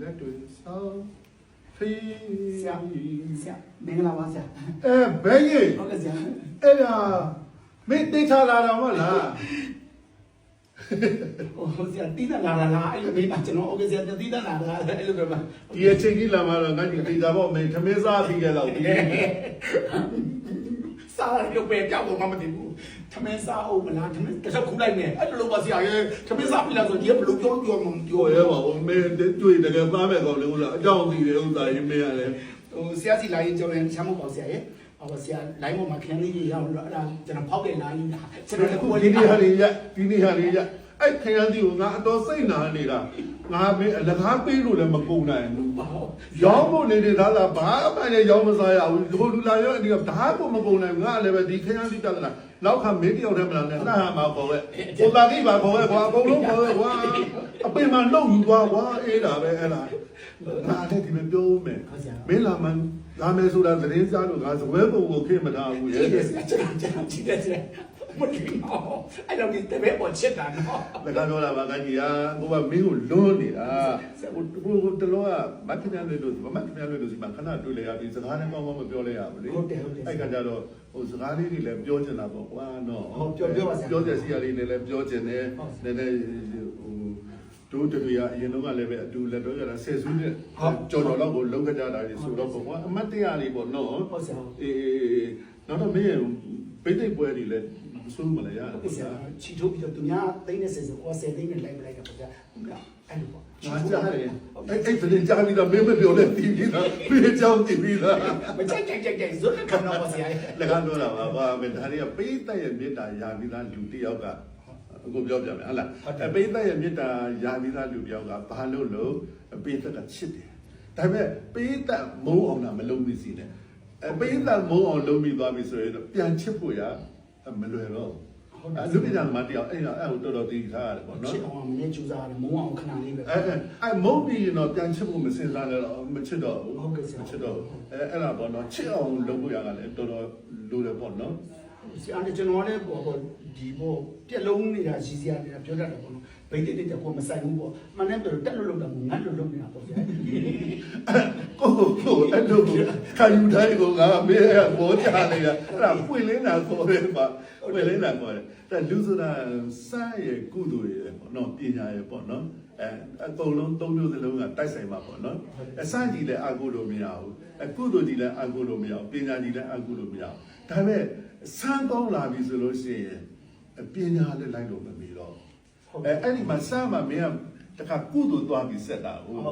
လက်တွေဆောင်းဖေး ဆရာမင်္ဂလာပါဆရာ ဘယ်ကြီး ဟုတ်ကဲ့ဆရာ အဲ့ဒါမင်းတိတ်ချလာတာမဟုတ်လား ဟိုဆရာတီးတာလာလားအဲ့လိုမိမကျွန်တော်ဟုတ်ကဲ့ဆရာတီးတာလာလားအဲ့လိုပဲပါ ဒီအချိန်ကြီးလာမှတော့ငါကြီးတိတ်တာပေါ့မင်းသမင်းစားပြီးကြတော့ဒီ စားရုပ်ပဲကြောက်တော့မတည်ဘူးသမင်းစားအောင်မလားသမင်းတစ်ချက်ခုလိုက်နေအဲ့လိုပါဆရာရဲ့သမင်းစားပြီလားဆိုဒီကဘလို့ပြောမှမပြော ရဲပါဦးမင်းတွေ့တကယ်သားမဲ့ကောင်လေဥလားအကြောင်းသိတယ်ဥသားရေးမင်းရတယ် ဟိုဆရာစီလာရင်ကျွန်တော်ချမ်းမပေါ့ဆရာရဲ့ဟောဆရာလိုင်းပေါ်မှာခန်းလေးကြီးရောက်လို့အဲ့ဒါကျွန်တော်ဖောက်တဲ့လိုင်းကြီးလားကျွန်တော်အခု ဒီနေ့ဟာလေးရဒီနေ့ဟာလေးရအဲ့ခင်ရန်စီကိုငါအတော်စိတ်နာနေတာငါမင်းအလကားပေးလို့လည်းမကုန်နိုင်ဘူးရောင်းဖို့နေတဲ့သားလားဘာမှလည်းရောင်းမစားရဘူးဒီလိုလူလာရောဒီကဘာမှမကုန်နိုင်ဘူးငါလည်းပဲဒီခင်ရန်စီပြဿနာနောက်ခါမင်းတယောက်တည်းမလားနဲ့နှာဟာမှာပေါ်ရဲ့ကိုတာကိပါပေါ်ရဲ့ကွာအကုန်လုံးပေါ်ရဲ့ကွာအပင်မှာလုံယူသွားကွာအေးတာပဲအဲ့လားငါလည်းဒီမပြောမယ်မင်းလာမှလာမယ်ဆိုတာသတင်းစားလို့ငါစပွဲပုံကိုခေမထားဘူးရဲ့ ကျွန်တော်ကြည့်တယ်ဆရာမကြည့်တော့အဲ့တော့ဒီတပည့်ပေါ်ချက်တာနော် ။ဒါကပြောတာပါကကြီးကကိုကမင်းကိုလွန်းနေတာ။ဟိုတလောကမတ်ခင်လွဲလို့မတ်ခင်လွဲလို့ဒီမှာခဏတွေ့လေရပြီးစကားနဲ့ကောင်းကောင်းမပြောလဲရဘူးလေ။အဲ့ကကြတော့ဟိုစကားလေးတွေလည်းပြောချင်တာပေါ့ကွာနော်။ပြောစရာရှိရလေးလည်းပြောချင်တယ်။နည်းနည်းဟိုတို့တွေကအရင်တော့ကလည်းပဲအတူလက်တော့ရတာဆယ်စုနှစ်ကြော်တော့ကိုလုံးကြတာလေဆိုတော့ပေါ့ကွာအမတ်တရားလေးပေါ့နော်။ဟုတ်ဆရာ။အေးနောက်တော့မင်းပိတ်သိပ်ပွဲတွေလည်းစိုးမလဲရတယ် ဆရာချီထုတ်ပြီးတော့သူများသိနေစေဆိုဟော10သိန်းနဲ့လိုက်မလိုက်တာပေါ့ဗျာအဲ့လိုပေါ့ ငါကြားတယ်အဲ့ဒီကြားပြီးတော့မင်းမပြောနဲ့တီးပြီးတော့ပြေးချောင်းတီးပြီးတော့ မကြိုက်ဇွတ်ခံတော့ပါဆရာ လည်းကတော့တာပါဘာမင်းဒါတွေကပိသက်ရဲ့မေတ္တာယာပြီးသားလူတယောက်ကအခုပြောပြမယ်ဟုတ်လားပိသက်ရဲ့မေတ္တာယာပြီးသားလူတယောက်ကဘာလို့ပိသက်ကချစ်တယ်ဒါပေမဲ့ပိသက်မုန်းအောင်တာမလုံးမိစီနဲ့ပိသက်မုန်းအောင်လုံးမိသွားပြီဆိုရင်ပြန်ချစ်ဖို့ရမလွယ်တော့လူပြည်သားမတရားအဲ့ဟိုတော်တော်တည်ထားရတယ်ပေါ့နော် ချစ်အောင်မင်းကြိုးစားတယ်မုန်းအောင်ခဏလေးပဲ အဲ့မုန်းပြီးတော့ပြန်ချစ်ဖို့မစင်စားတော့မချစ်တော့ဘူး ဟုတ်ကဲ့ဆရာ ချစ်တော့အဲ့ဒါပေါ့နော်ချစ်အောင်လုပ်ဖို့ရတာလည်းတော်တော်လိုတယ်ပေါ့နော် ဆရာကျွန်တော်လည်းပေါ့ဒီပေါ့ပြက်လုံးနေတာရှိစရာနေတာပြောတတ်တယ်ပေါ့နော်ဘိတ်တိတ်ကိုမဆိုင်ဘူးပေါ့မှန်တယ်ပြောတက်လို့တော့ငတ်လို့လုပ်နေတာပေါ့ဆရာ ကိုအဲ့လိုခံယူတိုင်းကိုငါမေးပေါ်ချနေတာအဲ့ဒါပွင့်လင်းတာခေါ်တယ်ပါပွင့်လင်းတာခေါ်တယ်ဒါလူဆိုတာစရဲ့ကုသိုလ်ရဲ့ပေါ့နော်ပညာရဲ့ပေါ့နော်အကုန်လုံးသုံးမျိုးစလုံးကတိုက်ဆိုင်မှာပေါ့နော်အစကြီးလည်းအကုလို့မရဘူးကုသိုလ်ကြီးလည်းအကုလို့မရဘူးပညာကြီးလည်းအကုလို့မရဘူးဒါပေမဲ့စမ်းကောင်းလာပြီဆိုလို့ရှိရင်ပညာလည်းလိုက်လို့မမီတော့အဲ့ဒီမှာစမ်းမှမင်းကတခါကုသိုလ်သွားပြီးဆက်တာဟုတ်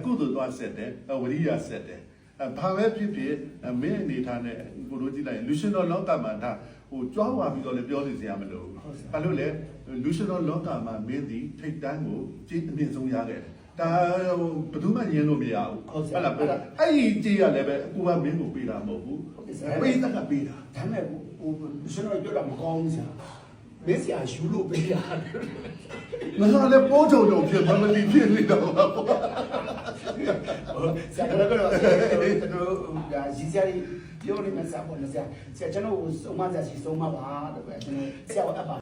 ကုသိုလ်သွားဆက်တယ်ဝရိယဆက်တယ်ဘာပဲဖြစ်ဖြစ်မင်းအနေထားနဲ့ကိုလိုကြည့်လိုက်လူရှင်တော်လောကမှာဒါဟိုကြွားဝါပြီးတော့လည်းပြောနေစရာမလိုဘူးဘာလို့လဲလူရှင်တော်လောကမှာမင်းဒီထိတ်တန်းကိုကြည့်အမြင့်ဆုံးရခဲ့တယ်ဒါဘယ်သူမှညင်လို့မရဘူးဟုတ်လားအဲ့ဒီကြည့်ရလည်းပဲအခုကမင်းကိုပေးတာမဟုတ်ဘူးပေးတတ်ကပေးတာ ဒါမဲ့ဟိုကျွန်တော်ပြောတာမကောင်းဘူးဆရာမင်းဆရာယူလို့ပေးတာ ငါလည်းပိုးချုံချုံဖြစ်မလီဖြစ်နေတော့ပါ ဆရာကတော့ကျွန်တော်ဒါရှိစရာပြောနေမှာဆရာပေါ့ဆရာကျွန်တော်ဆုံးမဆရာရှိဆုံးမပါတော့ကျွန်တော်ဆရာကအပ်ပါ